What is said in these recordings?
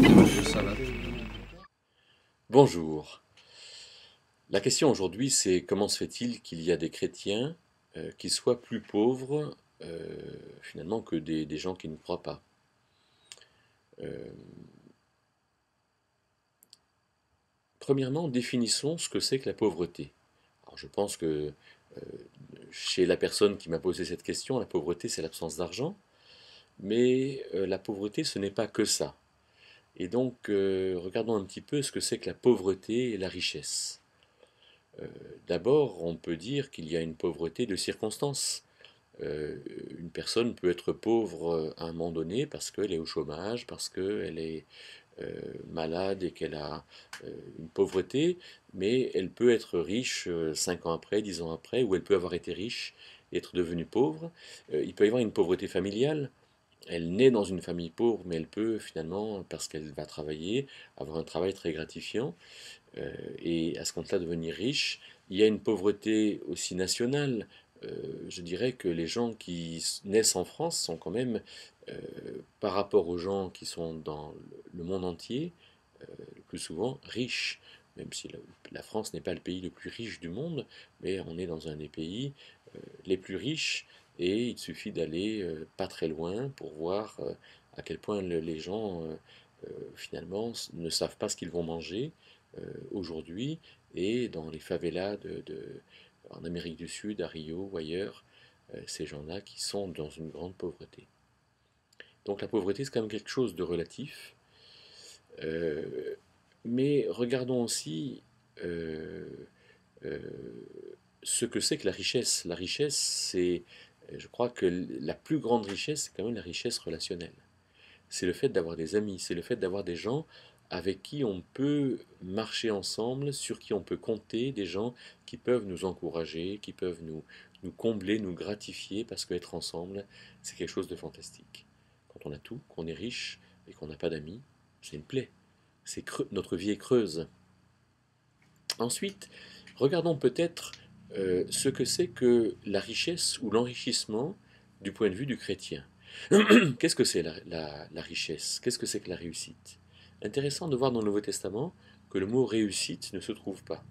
Ça va. Bonjour. La question aujourd'hui, c'est comment se fait-il qu'il y a des chrétiens qui soient plus pauvres finalement que des gens qui ne croient pas? Euh, Premièrement, définissons ce que c'est que la pauvreté. Alors, je pense que euh, chez la personne qui m'a posé cette question, la pauvreté, c'est l'absence d'argent, mais la pauvreté, ce n'est pas que ça. Et donc, regardons un petit peu ce que c'est que la pauvreté et la richesse. Euh, D'abord, on peut dire qu'il y a une pauvreté de circonstances. Euh, une personne peut être pauvre à un moment donné parce qu'elle est au chômage, parce qu'elle est malade et qu'elle a une pauvreté, mais elle peut être riche 5 ans après, 10 ans après, ou elle peut avoir été riche et être devenue pauvre. Il peut y avoir une pauvreté familiale. Elle naît dans une famille pauvre, mais elle peut finalement, parce qu'elle va travailler, avoir un travail très gratifiant et à ce compte-là devenir riche. Il y a une pauvreté aussi nationale. Je dirais que les gens qui naissent en France sont quand même, euh, par rapport aux gens qui sont dans le monde entier, le plus souvent riches. Même si la France n'est pas le pays le plus riche du monde, mais on est dans un des pays les plus riches et il suffit d'aller pas très loin pour voir à quel point les gens finalement ne savent pas ce qu'ils vont manger aujourd'hui et dans les favelas en Amérique du Sud, à Rio ou ailleurs, ces gens-là qui sont dans une grande pauvreté. Donc la pauvreté, c'est quand même quelque chose de relatif. Euh, mais regardons aussi euh, euh, ce que c'est que la richesse. La richesse, c'est, je crois que la plus grande richesse, c'est quand même la richesse relationnelle. C'est le fait d'avoir des amis, c'est le fait d'avoir des gens avec qui on peut marcher ensemble, sur qui on peut compter, des gens qui peuvent nous encourager, qui peuvent nous combler, nous gratifier, parce qu'être ensemble, c'est quelque chose de fantastique. Quand on a tout, qu'on est riche et qu'on n'a pas d'amis, c'est une plaie. C'est creux, notre vie est creuse. Ensuite, regardons peut-être ce que c'est que la richesse ou l'enrichissement du point de vue du chrétien. Qu'est-ce que c'est la richesse? Qu'est-ce que c'est que la réussite? Intéressant de voir dans le Nouveau Testament que le mot réussite ne se trouve pas.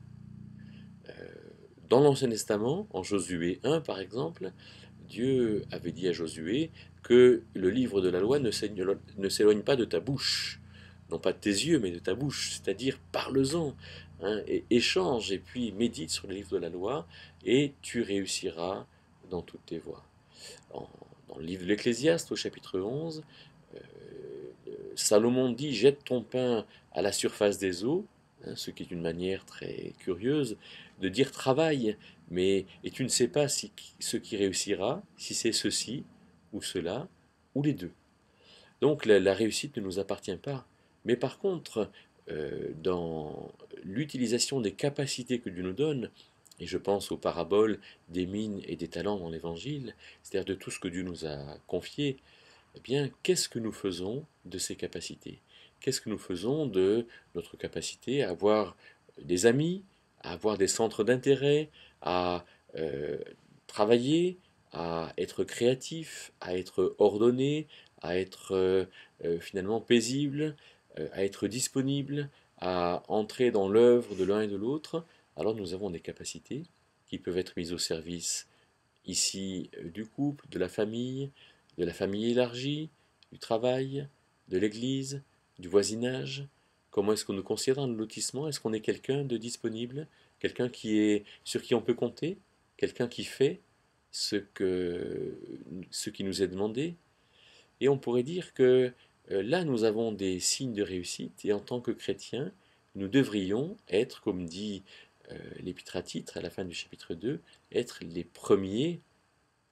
Dans l'Ancien Testament, en Josué 1 par exemple, Dieu avait dit à Josué que le livre de la loi ne s'éloigne pas de ta bouche, non pas de tes yeux, mais de ta bouche, c'est-à-dire parle-en, hein, et échange, et puis médite sur le livre de la loi, et tu réussiras dans toutes tes voies. Dans le livre de l'Ecclésiaste, au chapitre 11, Salomon dit jette ton pain à la surface des eaux, hein, ce qui est une manière très curieuse de dire travail, mais et tu ne sais pas si, ce qui réussira, si c'est ceci ou cela, ou les deux. Donc la réussite ne nous appartient pas. Mais par contre, dans l'utilisation des capacités que Dieu nous donne, et je pense aux paraboles des mines et des talents dans l'Évangile, c'est-à-dire de tout ce que Dieu nous a confié, eh bien, qu'est-ce que nous faisons de ces capacités? Qu'est-ce que nous faisons de notre capacité à avoir des amis, à avoir des centres d'intérêt, à euh, travailler, à être créatif, à être ordonné, à être finalement paisible, à être disponible, à entrer dans l'œuvre de l'un et de l'autre? Alors nous avons des capacités qui peuvent être mises au service ici du couple, de la famille élargie, du travail, de l'église, du voisinage. Comment est-ce qu'on nous considère dans le lotissement? Est-ce qu'on est quelqu'un de disponible? Quelqu'un sur qui on peut compter? Quelqu'un qui fait ce qui nous est demandé? Et on pourrait dire que là, nous avons des signes de réussite, et en tant que chrétiens, nous devrions être, comme dit l'Épître à Titre à la fin du chapitre 2, être les premiers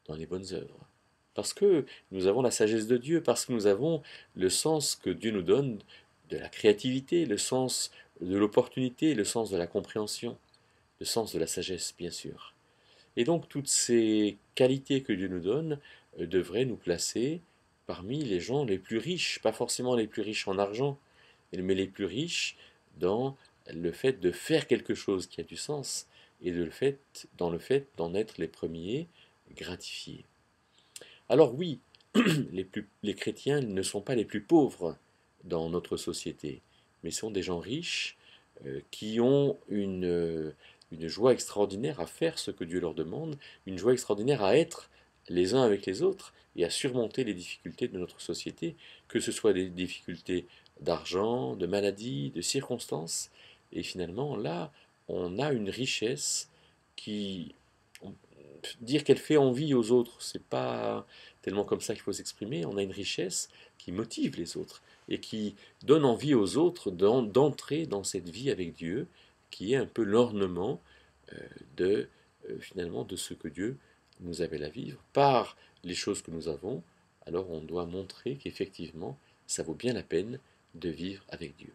dans les bonnes œuvres. Parce que nous avons la sagesse de Dieu, parce que nous avons le sens que Dieu nous donne de la créativité, le sens de l'opportunité, le sens de la compréhension, le sens de la sagesse, bien sûr. Et donc toutes ces qualités que Dieu nous donne devraient nous placer parmi les gens les plus riches, pas forcément les plus riches en argent, mais les plus riches dans le fait de faire quelque chose qui a du sens et dans le fait d'en être les premiers gratifiés. Alors oui, les chrétiens ne sont pas les plus pauvres dans notre société, mais sont des gens riches qui ont une joie extraordinaire à faire ce que Dieu leur demande, une joie extraordinaire à être les uns avec les autres et à surmonter les difficultés de notre société, que ce soit des difficultés d'argent, de maladie, de circonstances. Et finalement, là, on a une richesse qui, dire qu'elle fait envie aux autres, c'est pas tellement comme ça qu'il faut s'exprimer. On a une richesse qui motive les autres et qui donne envie aux autres d'entrer dans cette vie avec Dieu, qui est un peu l'ornement euh, de finalement de ce que Dieu nous appelle à vivre par les choses que nous avons. Alors on doit montrer qu'effectivement, ça vaut bien la peine de vivre avec Dieu.